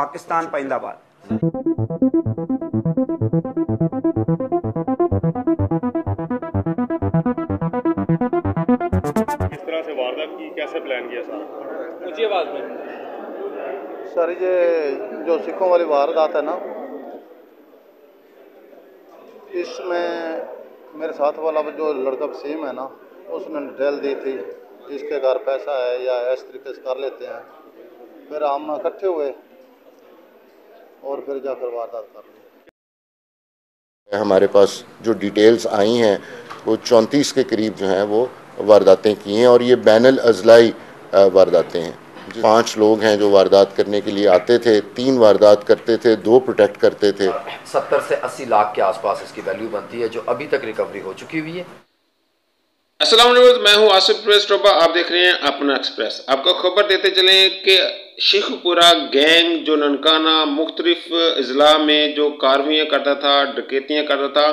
पाकिस्तान पाइंदाबाद। किस तरह से वारदात की, कैसे प्लान किया सारा? ऊंची आवाज में सर, ये जो सिखों वाली वारदात है ना, इसमें मेरे साथ वाला जो लड़का वसीम है ना, उसने डिटेल दी थी इसके घर पैसा है या इस तरीके से कर लेते हैं। फिर हम इकट्ठे हुए और फिर जाकर वारदात कर ली। हमारे पास जो डिटेल्स आई हैं वो 34 के करीब जो हैं वो वारदातें की हैं और ये बैनुल अज़लाई वारदातें हैं। 5 लोग हैं जो वारदात करने के लिए आते थे, 3 वारदात करते थे, 2 प्रोटेक्ट करते थे। 70 से 80 लाख के आसपास इसकी वैल्यू बनती है, जो अभी तक रिकवरी हो चुकी हुई है। अस्सलाम वालेकुम, मैं हूं आसिफ परवेज़ टोपा, आप देख रहे हैं अपना एक्सप्रेस। आपको खबर देते चलें कि शेखपुरा गैंग जो ननकाना मुख्तलिफ अजला में जो कार्रवाइयाँ करता था, डकैतियाँ करता था,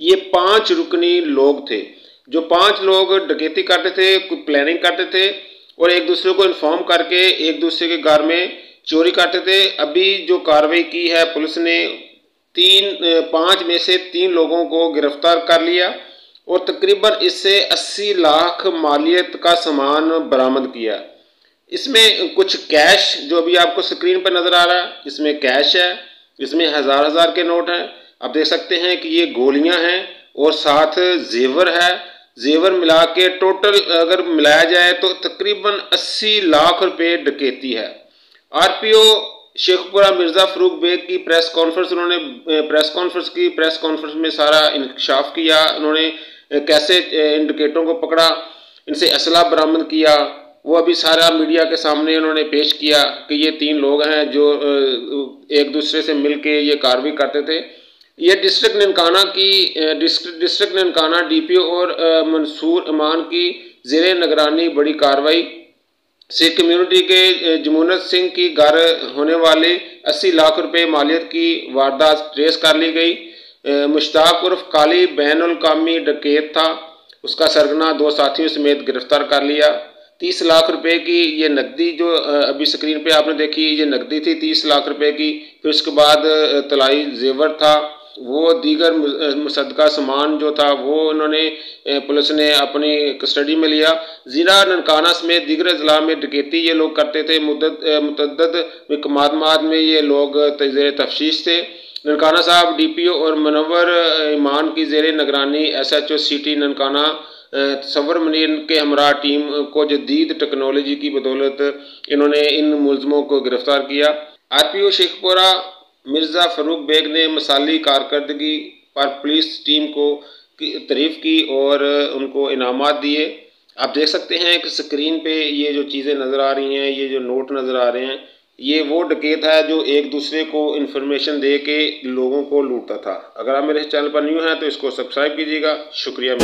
ये 5 रुकनी लोग थे। जो 5 लोग डकैती करते थे, कुछ प्लानिंग करते थे और एक दूसरे को इन्फॉर्म करके एक दूसरे के घर में चोरी करते थे। अभी जो कार्रवाई की है पुलिस ने 5 में से 3 लोगों को गिरफ्तार कर लिया और तकरीबन इससे 80 लाख मालियत का सामान बरामद किया। इसमें कुछ कैश जो अभी आपको स्क्रीन पर नज़र आ रहा है, इसमें कैश है, इसमें हज़ार के नोट हैं। आप देख सकते हैं कि ये गोलियां हैं और साथ जेवर है। जेवर मिला के टोटल अगर मिलाया जाए तो तकरीबन 80 लाख रुपए डकैती है। आरपीओ शेखपुरा मिर्ज़ा फ़रूक बेग की प्रेस कॉन्फ्रेंस, उन्होंने प्रेस कॉन्फ्रेंस में सारा इंकशाफ किया। उन्होंने कैसे इन डकैतों को पकड़ा, इनसे असला बरामद किया, वो अभी सारा मीडिया के सामने उन्होंने पेश किया कि ये 3 लोग हैं जो एक दूसरे से मिलके ये कार्रवाई करते थे। ये डिस्ट्रिक्ट ननकाना डीपीओ और मंसूर अमान की ज़ेरे निगरानी बड़ी कार्रवाई से कम्युनिटी के जमुनत सिंह की घर होने वाले 80 लाख रुपए मालियत की वारदात ट्रेस कर ली गई। मुश्ताक उर्फ काली बैनुल कामी डकैत था, उसका सरगना 2 साथियों समेत गिरफ्तार कर लिया। 30 लाख रुपए की ये नकदी जो अभी स्क्रीन पे आपने देखी, ये नकदी थी 30 लाख रुपए की। फिर उसके बाद तलाई जेवर था, वो दीगर मुसद्दका सामान जो था वो उन्होंने पुलिस ने अपनी कस्टडी में लिया। ज़िला ननकाना समेत दीगर अजला में डकैती ये लोग करते थे। मुतअद्दिद मकमात में ये लोग ज़ेरे तफ्तीश थे। ननकाना साहब डीपीओ और मुनव्वर ईमान की ज़ेरे निगरानी SHO सिटी ननकाना तस्वर मुनीर के हमरा टीम को जदीद टेक्नोलॉजी की बदौलत इन्होंने इन मुलजमों को गिरफ्तार किया। आरपीओ शेखपुरा मिर्ज़ा फ़रूक बेग ने मिसाली कारकर्दगी पर पुलिस टीम को तारीफ़ की और उनको इनामात दिए। आप देख सकते हैं कि स्क्रीन पे ये जो चीज़ें नज़र आ रही हैं, ये जो नोट नज़र आ रहे हैं, ये वो डकैत है जो एक दूसरे को इन्फॉर्मेशन दे के लोगों को लूटता था। अगर आप मेरे चैनल पर न्यू हैं तो इसको सब्सक्राइब कीजिएगा। शुक्रिया।